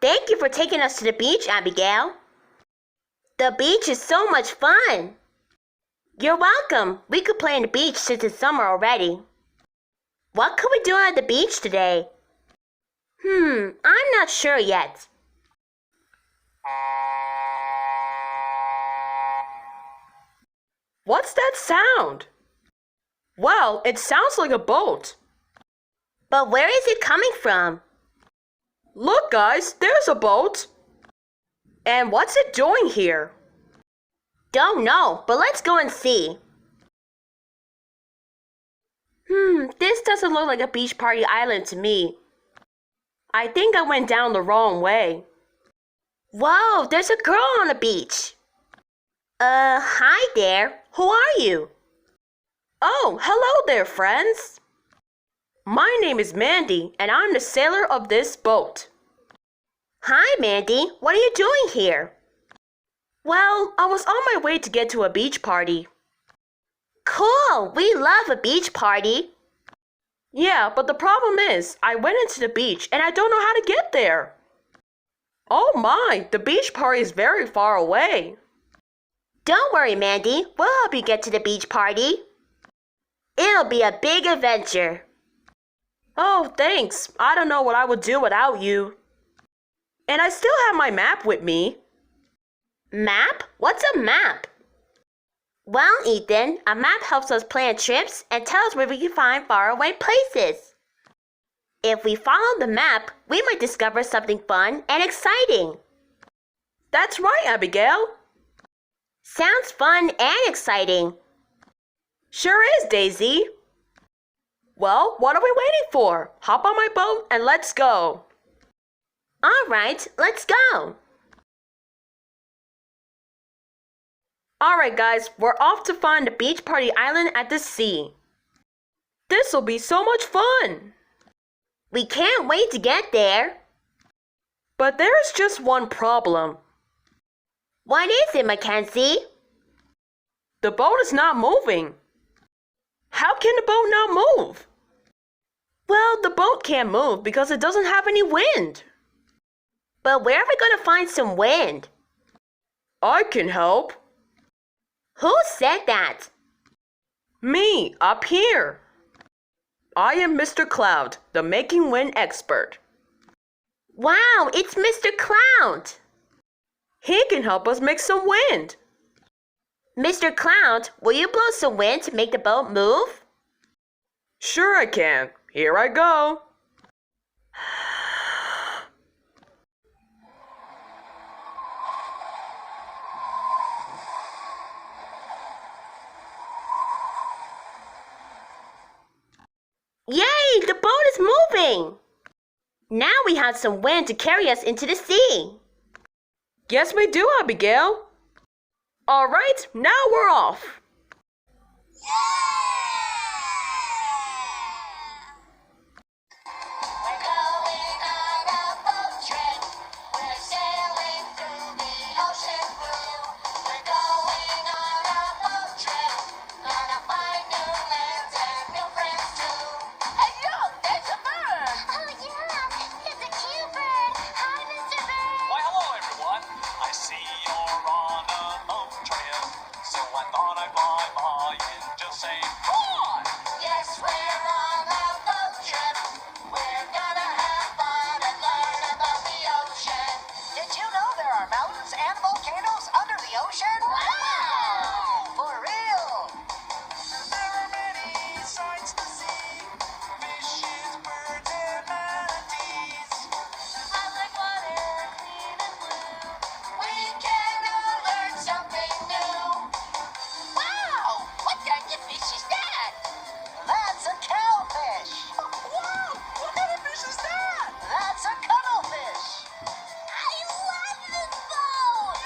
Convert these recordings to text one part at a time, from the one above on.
Thank you for taking us to the beach, Abigail. The beach is so much fun. You're welcome. We could play on the beach since it's summer already. What could we do at the beach today? I'm not sure yet. What's that sound? Well, it sounds like a boat. But where is it coming from? Look, guys, there's a boat. And what's it doing here? Don't know, but let's go and see. This doesn't look like a beach party island to me. I think I went down the wrong way. Whoa, there's a girl on the beach. Hi there. Who are you? Oh, hello there, friends. My name is Mandy, and I'm the sailor of this boat. Hi, Mandy. What are you doing here? Well, I was on my way to get to a beach party. Cool. We love a beach party. Yeah, but the problem is, I went into the beach and I don't know how to get there. Oh my, the beach party is very far away. Don't worry, Mandy. We'll help you get to the beach party. It'll be a big adventure. Oh, thanks. I don't know what I would do without you. And I still have my map with me. Map? What's a map? Well, Ethan, a map helps us plan trips and tell us where we can find faraway places. If we follow the map, we might discover something fun and exciting. That's right, Abigail. Sounds fun and exciting. Sure is, Daisy. Well, what are we waiting for? Hop on my boat and let's go. All right, let's go. All right, guys, we're off to find the beach party island at the sea. This'll be so much fun. We can't wait to get there. But there's just one problem. What is it, Mackenzie? The boat is not moving. How can the boat not move? Well, the boat can't move because it doesn't have any wind. But where are we going to find some wind? I can help. Who said that? Me, up here. I am Mr. Cloud, the making wind expert. Wow, it's Mr. Cloud. He can help us make some wind. Mr. Cloud, will you blow some wind to make the boat move? Sure I can. Here I go. Yay, the boat is moving! Now we have some wind to carry us into the sea. Yes, we do, Abigail. All right, now we're off. We're going on a boat trip. We're sailing through the ocean blue. We're going on a boat trip. Gonna find new lands and new friends too. Hey, look, there's a bird. Oh, yeah, it's a cute bird. Hi, Mr. Bird. Why, hello, everyone. I see you're on a boat trip, so I thought I'd fly by and just say hi. Yes, we're on a boat trip. We're gonna have fun and learn about the ocean. Did you know there are mountains and volcanoes under the ocean? Wow! For real! There are many sights to see, fishes, birds, and manatees. I like water clean and blue. We can all learn something new. Wow! What kind of fish is that? That's a cowfish. Wow, what kind of fish is that? That's a cuttlefish. I love this boat.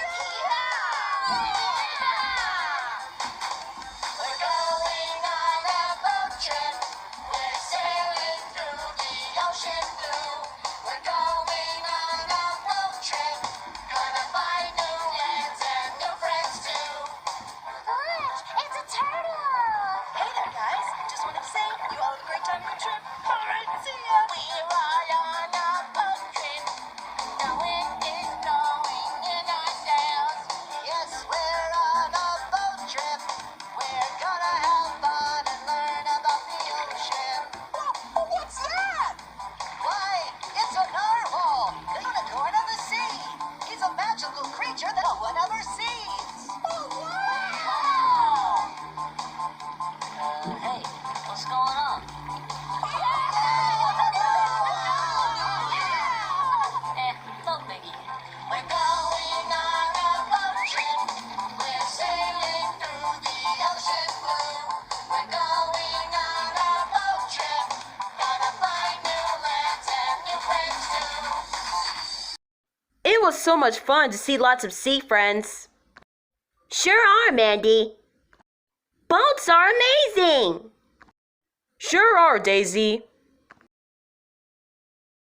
was so much fun to see lots of sea friends. Sure are, Mandy. Boats are amazing. Sure are, Daisy.